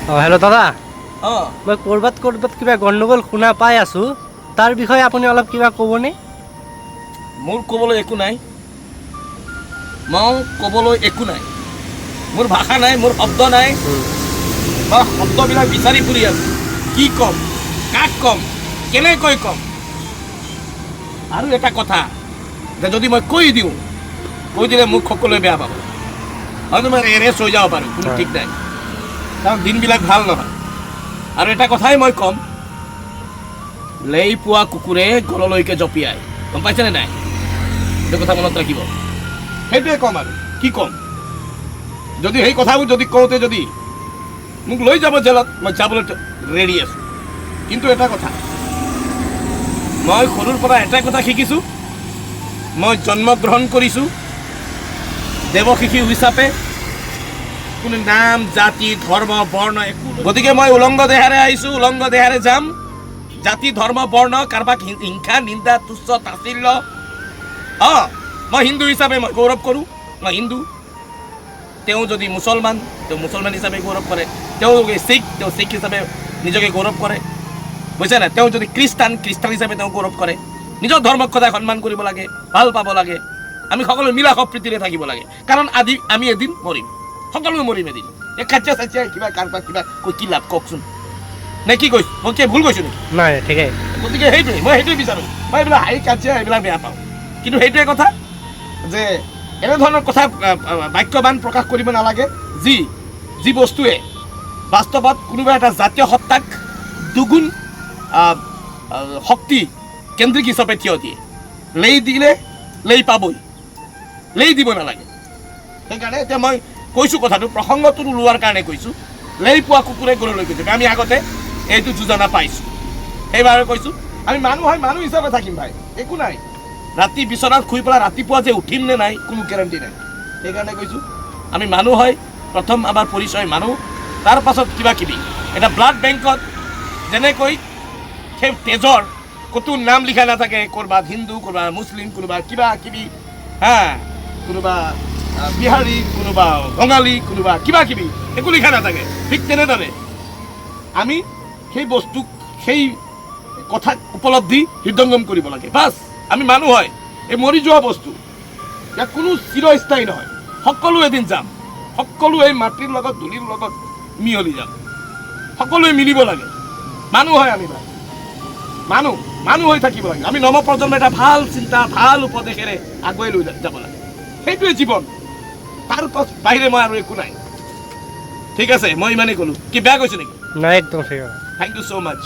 Hello' দাদা, অঁ মই ক'ৰবাত কিবা গণ্ডগোল শুনা পাই আছোঁ। তাৰ বিষয়ে আপুনি অলপ কিবা ক'বনে? মোৰ ক'বলৈ একো নাই। মই ক'বলৈ একো নাই। মোৰ ভাষা নাই, মোৰ শব্দ নাই। মই শব্দবিলাক বিচাৰি ফুৰি আছোঁ। কি ক'ম, কাক ক'ম, কেনেকৈ ক'ম? আৰু এটা কথা যে যদি মই কৈ দিলে মোক সকলোৱে বেয়া পাব। হয়তো মই এৰেষ্ট হৈ যাব পাৰোঁ, কোনো ঠিক নাই। কাৰণ দিনবিলাক ভাল নহয়। আৰু এটা কথাই মই ক'ম, লেই পোৱা কুকুৰে গললৈকে জঁপিয়াই। গম পাইছেনে নাই? সেইটো কথা মনত ৰাখিব। সেইটোৱে ক'ম আৰু কি ক'ম। যদি সেই কথাবোৰ যদি কওঁতে যদি মোক লৈ যাব জেলত, মই যাবলৈ ৰেডি আছোঁ। কিন্তু এটা কথা, মই সৰুৰ পৰা এটা কথা শিকিছোঁ, মই জন্মগ্ৰহণ কৰিছোঁ দেৱশিশু হিচাপে। কোনো নাম, জাতি, ধৰ্ম, বৰ্ণ একো, গতিকে মই উলংগ দেহাৰে আহিছোঁ, উলংগ দেহাৰে যাম। জাতি, ধৰ্ম, বৰ্ণ, কাৰোবাক হিংসা, নিন্দা, তুচ্ছ, তাচ্ছিল্য। মই হিন্দু হিচাপে মই গৌৰৱ কৰোঁ, মই হিন্দু। তেওঁ যদি মুছলমান, তেওঁ মুছলমান হিচাপে গৌৰৱ কৰে। তেওঁ শিখ হিচাপে নিজকে গৌৰৱ কৰে। বুজিছে নাই? তেওঁ যদি খ্ৰীষ্টান হিচাপে তেওঁ গৌৰৱ কৰে। নিজৰ ধৰ্মক সদায় সন্মান কৰিব লাগে, ভাল পাব লাগে। আমি সকলোৱে মিলা সম্প্ৰীতিৰে থাকিব লাগে। কাৰণ আমি এদিন মৰিম, সকলোৱে মৰিম এদিন। এই কাজিয়া চাজিয়া কিবা কাৰোবাৰ কিবা কৈ কি লাভ কওকচোন? নে কি কৈছোঁ? মই কি ভুল কৈছোঁ নেকি? নাই, ঠিকেই। গতিকে মই সেইটোৱে বিচাৰোঁ। মই এইবিলাক হাঁহি কাজিয়া এইবিলাক বেয়া পাওঁ। কিন্তু সেইটোৱে কথা যে এনেধৰণৰ কথা বাক্যবান প্ৰকাশ কৰিব নালাগে, যি বস্তুৱে বাস্তৱত কোনোবা এটা জাতীয় সত্তাক দুগুণ শক্তি কেন্দ্ৰিক হিচাপে থিয় দিয়ে। লেই দিলে লেই পাবই, লেই দিব নালাগে। সেইকাৰণে এতিয়া মই কৈছোঁ কথাটো, প্ৰসংগটো ওলোৱাৰ কাৰণে কৈছোঁ। লেই পোৱা কুকুৰে গললৈ গৈছে। আমি আগতে এইটো যোজনা পাইছোঁ, সেইবাবে কৈছোঁ আমি মানুহ হিচাপে থাকিম ভাই, একো নাই। ৰাতি বিচনাত শুই পেলাই ৰাতিপুৱা যে উঠিম নে নাই কোনো গেৰাণ্টি নাই। সেইকাৰণে কৈছোঁ আমি মানুহ হয়, প্ৰথম আমাৰ পৰিচয় মানুহ, তাৰ পাছত কিবা কিবি। এটা ব্লাড বেংকত যেনেকৈ সেই তেজৰ ক'তো নাম লিখা নাথাকে, ক'ৰবাত হিন্দু, ক'ৰবাত মুছলিম, কোনোবা কিবা কিবি, কোনোবা বিহাৰী, কোনোবা বঙালী, কোনোবা কিবা কিবি, একো লিখা নাথাকে। ঠিক তেনেদৰে আমি সেই বস্তুক, সেই কথাক উপলব্ধি হৃদয়ংগম কৰিব লাগে। বাছ, আমি মানুহ হয়, এই মৰি যোৱা বস্তু, ইয়াত কোনো চিৰস্থায়ী নহয়। সকলো এদিন যাম, সকলো এই মাটিৰ লগত ধূলিৰ লগত মিহলি যাম। সকলোৱে মিলিব লাগে। মানুহ হয় আমি, ভাই মানুহ হৈ থাকিব লাগে। আমি নৱপ্ৰজন্মৰ এটা ভাল চিন্তা, ভাল উপদেশেৰে আগুৱাই লৈ যাব লাগে। সেইটোৱে জীৱন। তাৰ বাহিৰে মই আৰু একো নাই। ঠিক আছে, মই ইমানেই ক'লোঁ। কি বেয়া কৈছোঁ নেকি? নাই, একদম ঠিক আছে। থ্যাংক ইউ সো মাচ।